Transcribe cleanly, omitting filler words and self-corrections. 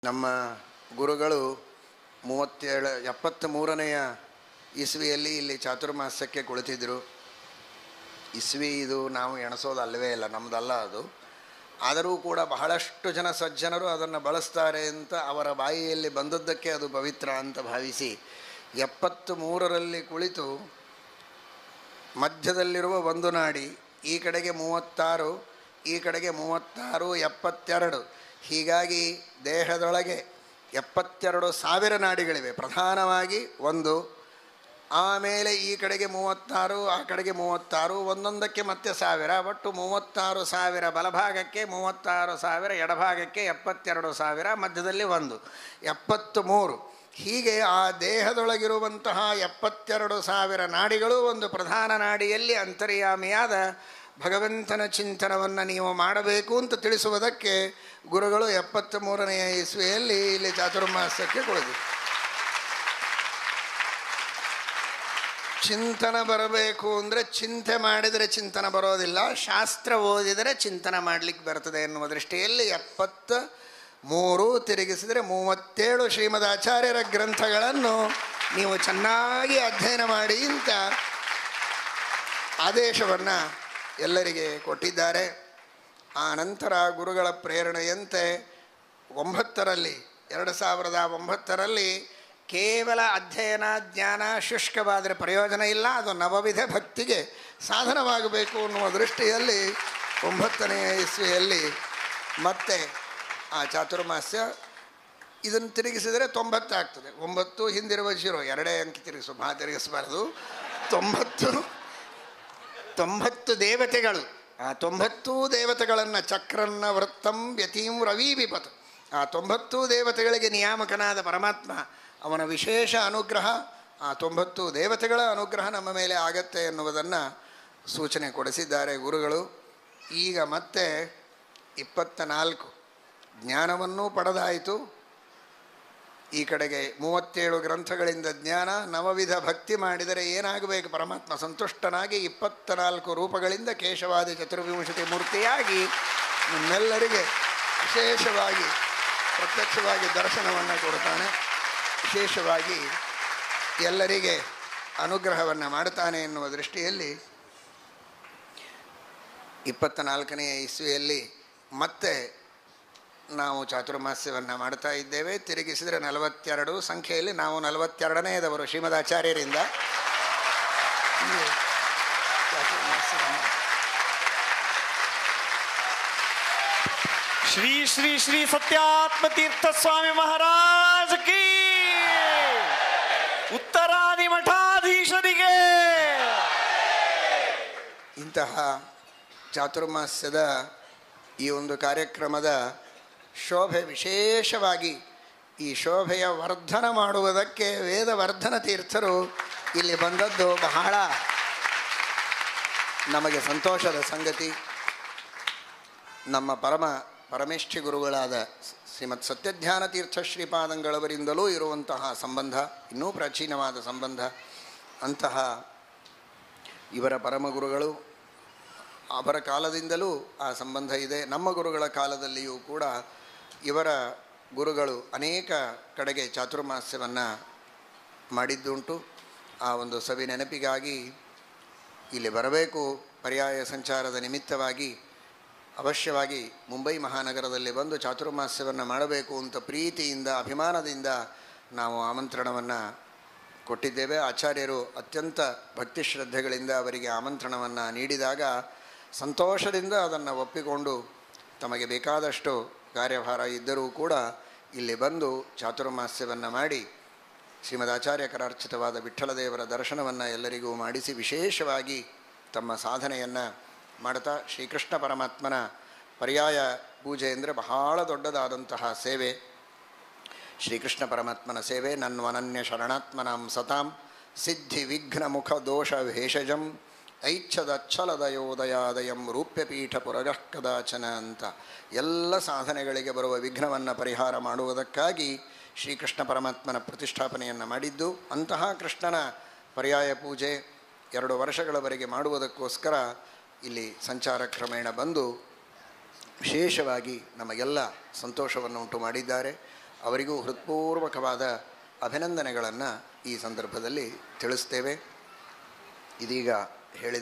ನಮ್ಮ ಗುರುಗಳು 73ನೆಯ ಇಸ್ವಿಯಲ್ಲಿ ಇಲ್ಲಿ ಚಾತುರ್ಮಾಸ್ಯಕ್ಕೆ ಕುಳಿತಿದ್ದರು. ಇಸ್ವಿ ಇದು ನಾವು ಎಣಿಸೋದು ಅಲ್ಲವೇ ಇಲ್ಲ, ನಮ್ಮದಲ್ಲ ಅದು. ಆದರೂ ಕೂಡ ಬಹಳಷ್ಟು ಜನ ಸಜ್ಜನರು ಅದನ್ನು ಬಳಸ್ತಾರೆ ಅಂತ ಅವರ ಬಾಯಿಯಲ್ಲಿ ಬಂದದ್ದಕ್ಕೆ ಅದು ಪವಿತ್ರ ಅಂತ ಭಾವಿಸಿ 73ರಲ್ಲಿ ಕುಳಿತು ಮಧ್ಯದಲ್ಲಿರುವ ಒಂದು ನಾಡಿ, ಈ ಕಡೆಗೆ 36, ಈ ಕಡೆಗೆ 36, 72, ಹೀಗಾಗಿ ದೇಹದೊಳಗೆ 72,000 ನಾಡಿಗಳಿವೆ. ಪ್ರಧಾನವಾಗಿ ಒಂದು, ಆಮೇಲೆ ಈ ಕಡೆಗೆ 36, ಆ ಕಡೆಗೆ 36, ಒಂದೊಂದಕ್ಕೆ ಮತ್ತೆ 1000, ಒಟ್ಟು 36,000 ಬಲಭಾಗಕ್ಕೆ, 36,000 ಎಡಭಾಗಕ್ಕೆ, 72,000 ಮಧ್ಯದಲ್ಲಿ ಒಂದು, 73. ಹೀಗೆ ಆ ದೇಹದೊಳಗಿರುವಂತಹ 72,000 ನಾಡಿಗಳು ಒಂದು ಪ್ರಧಾನ ನಾಡಿಯಲ್ಲಿ ಅಂತರ್ಯಾಮಿಯಾದ ಭಗವಂತನ ಚಿಂತನವನ್ನು ನೀವು ಮಾಡಬೇಕು ಅಂತ ತಿಳಿಸುವುದಕ್ಕೆ ಗುರುಗಳು 73ನೆಯ ಇಸ್ವಿಯಲ್ಲಿ ಇಲ್ಲಿ ಚಾತುರ್ಮಾಸ್ಯಕ್ಕೆ ಕುಳಿತು. ಚಿಂತನ ಬರಬೇಕು ಅಂದರೆ ಚಿಂತೆ ಮಾಡಿದರೆ ಚಿಂತನ ಬರೋದಿಲ್ಲ, ಶಾಸ್ತ್ರ ಓದಿದರೆ ಚಿಂತನ ಮಾಡಲಿಕ್ಕೆ ಬರ್ತದೆ ಎನ್ನುವ ದೃಷ್ಟಿಯಲ್ಲಿ 73 ತಿರುಗಿಸಿದರೆ 37 ಶ್ರೀಮದ್ ಆಚಾರ್ಯರ ಗ್ರಂಥಗಳನ್ನು ನೀವು ಚೆನ್ನಾಗಿ ಅಧ್ಯಯನ ಮಾಡಿ ಅಂತ ಆದೇಶವನ್ನು ಎಲ್ಲರಿಗೆ ಕೊಟ್ಟಿದ್ದಾರೆ. ಆ ನಂತರ ಗುರುಗಳ ಪ್ರೇರಣೆಯಂತೆ 2009ರಲ್ಲಿ ಕೇವಲ ಅಧ್ಯಯನ ಜ್ಞಾನ ಶುಷ್ಕವಾದರೆ ಪ್ರಯೋಜನ ಇಲ್ಲ, ಅದು ನವವಿಧ ಭಕ್ತಿಗೆ ಸಾಧನವಾಗಬೇಕು ಅನ್ನುವ ದೃಷ್ಟಿಯಲ್ಲಿ 9ನೆಯ ಇಸ್ವಿಯಲ್ಲಿ ಮತ್ತೆ ಆ ಚಾತುರ್ಮಾಸ್ಯ ಇದನ್ನು ತಿರುಗಿಸಿದರೆ 90 ಆಗ್ತದೆ. 9 ಹಿಂದಿರುವ 0, 2 ಅಂಕಿ ತಿರುಗಿಸು, ತಿರುಗಿಸಬಾರ್ದು. 90 ದೇವತೆಗಳು, ಆ 90 ದೇವತೆಗಳನ್ನು ಚಕ್ರನ್ನ ವೃತ್ತಂ ವ್ಯತೀಂ ರವಿ ವಿಪತ್, ಆ 90 ದೇವತೆಗಳಿಗೆ ನಿಯಾಮಕನಾದ ಪರಮಾತ್ಮ ಅವನ ವಿಶೇಷ ಅನುಗ್ರಹ, ಆ 90 ದೇವತೆಗಳ ಅನುಗ್ರಹ ನಮ್ಮ ಮೇಲೆ ಆಗತ್ತೆ ಎನ್ನುವುದನ್ನು ಸೂಚನೆ ಕೊಡಿಸಿದ್ದಾರೆ ಗುರುಗಳು. ಈಗ ಮತ್ತೆ 24 ಜ್ಞಾನವನ್ನೂ ಪಡೆದಾಯಿತು. ಈ ಕಡೆಗೆ 37 ಗ್ರಂಥಗಳಿಂದ ಜ್ಞಾನ, ನವವಿಧ ಭಕ್ತಿ ಮಾಡಿದರೆ ಏನಾಗಬೇಕು? ಪರಮಾತ್ಮ ಸಂತುಷ್ಟನಾಗಿ 24 ರೂಪಗಳಿಂದ ಕೇಶವಾದಿ ಚತುರ್ವಿಂಶತಿ ಮೂರ್ತಿಯಾಗಿ ನಿಮ್ಮೆಲ್ಲರಿಗೆ ವಿಶೇಷವಾಗಿ ಪ್ರತ್ಯಕ್ಷವಾಗಿ ದರ್ಶನವನ್ನು ಕೊಡ್ತಾನೆ, ವಿಶೇಷವಾಗಿ ಎಲ್ಲರಿಗೆ ಅನುಗ್ರಹವನ್ನು ಮಾಡ್ತಾನೆ ಎನ್ನುವ ದೃಷ್ಟಿಯಲ್ಲಿ 24ನೆಯ ಇಸ್ವಿಯಲ್ಲಿ ಮತ್ತೆ ನಾವು ಚಾತುರ್ಮಾಸ್ಯವನ್ನು ಮಾಡ್ತಾ ಇದ್ದೇವೆ. ತಿರುಗಿಸಿದರೆ 42 ಸಂಖ್ಯೆಯಲ್ಲಿ ನಾವು 42ನೇದವರು ಶ್ರೀಮದ್ ಆಚಾರ್ಯರಿಂದ ಶ್ರೀ ಶ್ರೀ ಶ್ರೀ ಸತ್ಯಾತ್ಮ ತೀರ್ಥ ಸ್ವಾಮಿ ಮಹಾರಾಜ್ ಕಿ, ಉತ್ತರಾದಿ ಮಠಾಧೀಶರಿಗೆ. ಇಂತಹ ಚಾತುರ್ಮಾಸ್ಯದ ಈ ಒಂದು ಕಾರ್ಯಕ್ರಮದ ಶೋಭೆ ವಿಶೇಷವಾಗಿ ಈ ಶೋಭೆಯ ವರ್ಧನ ಮಾಡುವುದಕ್ಕೆ ವೇದವರ್ಧನ ತೀರ್ಥರು ಇಲ್ಲಿ ಬಂದದ್ದು ಬಹಳ ನಮಗೆ ಸಂತೋಷದ ಸಂಗತಿ. ನಮ್ಮ ಪರಮೇಷ್ಠಿ ಗುರುಗಳಾದ ಶ್ರೀಮತ್ ಸತ್ಯಜ್ಞಾನ ತೀರ್ಥ ಶ್ರೀಪಾದಂಗಳವರಿಂದಲೂ ಇರುವಂತಹ ಸಂಬಂಧ, ಇನ್ನೂ ಪ್ರಾಚೀನವಾದ ಸಂಬಂಧ. ಅಂತಹ ಇವರ ಪರಮಗುರುಗಳು, ಅವರ ಕಾಲದಿಂದಲೂ ಆ ಸಂಬಂಧ ಇದೆ. ನಮ್ಮ ಗುರುಗಳ ಕಾಲದಲ್ಲಿಯೂ ಕೂಡ ಇವರ ಗುರುಗಳು ಅನೇಕ ಕಡೆಗೆ ಚಾತುರ್ಮಾಸ್ಯವನ್ನು ಮಾಡಿದ್ದುಂಟು. ಆ ಒಂದು ಸವಿ ನೆನಪಿಗಾಗಿ ಇಲ್ಲಿ ಬರಬೇಕು, ಪರ್ಯಾಯ ಸಂಚಾರದ ನಿಮಿತ್ತವಾಗಿ ಅವಶ್ಯವಾಗಿ ಮುಂಬೈ ಮಹಾನಗರದಲ್ಲಿ ಬಂದು ಚಾತುರ್ಮಾಸ್ಯವನ್ನು ಮಾಡಬೇಕು ಅಂತ ಪ್ರೀತಿಯಿಂದ ಅಭಿಮಾನದಿಂದ ನಾವು ಆಮಂತ್ರಣವನ್ನು ಕೊಟ್ಟಿದ್ದೇವೆ. ಆಚಾರ್ಯರು ಅತ್ಯಂತ ಭಕ್ತಿ ಶ್ರದ್ಧೆಗಳಿಂದ ಅವರಿಗೆ ಆಮಂತ್ರಣವನ್ನು ನೀಡಿದಾಗ ಸಂತೋಷದಿಂದ ಅದನ್ನು ಒಪ್ಪಿಕೊಂಡು ತಮಗೆ ಬೇಕಾದಷ್ಟು ಕಾರ್ಯಭಾರ ಇದ್ದರೂ ಕೂಡ ಇಲ್ಲಿ ಬಂದು ಚಾತುರ್ಮಾಸ್ಯವನ್ನು ಮಾಡಿ ಶ್ರೀಮದ್ ಆಚಾರ್ಯಕರಾರ್ಚಿತವಾದ ವಿಠ್ಠಲದೇವರ ದರ್ಶನವನ್ನು ಎಲ್ಲರಿಗೂ ಮಾಡಿಸಿ ವಿಶೇಷವಾಗಿ ತಮ್ಮ ಸಾಧನೆಯನ್ನು ಮಾಡ್ತಾ, ಶ್ರೀಕೃಷ್ಣ ಪರಮಾತ್ಮನ ಪರ್ಯಾಯ ಪೂಜೆ ಅಂದರೆ ಬಹಳ ದೊಡ್ಡದಾದಂತಹ ಸೇವೆ. ಶ್ರೀಕೃಷ್ಣ ಪರಮಾತ್ಮನ ಸೇವೆ ನನ್ವನನ್ಯ ಶರಣಾತ್ಮನಾಂ ಸತಾಂ ಸಿದ್ಧಿ ವಿಘ್ನ ಮುಖ ದೋಷ ಭೇಷಜಂ ಐಚ್ಛದಚ್ಛಲದಯೋದಯಾದಯಂ ರೂಪ್ಯಪೀಠ ಪುರಗಃ ಕದಾಚನ ಅಂತ ಎಲ್ಲ ಸಾಧನೆಗಳಿಗೆ ಬರುವ ವಿಘ್ನವನ್ನು ಪರಿಹಾರ ಮಾಡುವುದಕ್ಕಾಗಿ ಶ್ರೀಕೃಷ್ಣ ಪರಮಾತ್ಮನ ಪ್ರತಿಷ್ಠಾಪನೆಯನ್ನು ಮಾಡಿದ್ದು. ಅಂತಹ ಕೃಷ್ಣನ ಪರ್ಯಾಯ ಪೂಜೆ 2 ವರ್ಷಗಳವರೆಗೆ ಮಾಡುವುದಕ್ಕೋಸ್ಕರ ಇಲ್ಲಿ ಸಂಚಾರ ಕ್ರಮೇಣ ಬಂದು ವಿಶೇಷವಾಗಿ ನಮಗೆಲ್ಲ ಸಂತೋಷವನ್ನು ಉಂಟು ಮಾಡಿದ್ದಾರೆ. ಅವರಿಗೂ ಹೃತ್ಪೂರ್ವಕವಾದ ಅಭಿನಂದನೆಗಳನ್ನು ಈ ಸಂದರ್ಭದಲ್ಲಿ ತಿಳಿಸ್ತೇವೆ. ಇದೀಗ ಹೇಳಿದ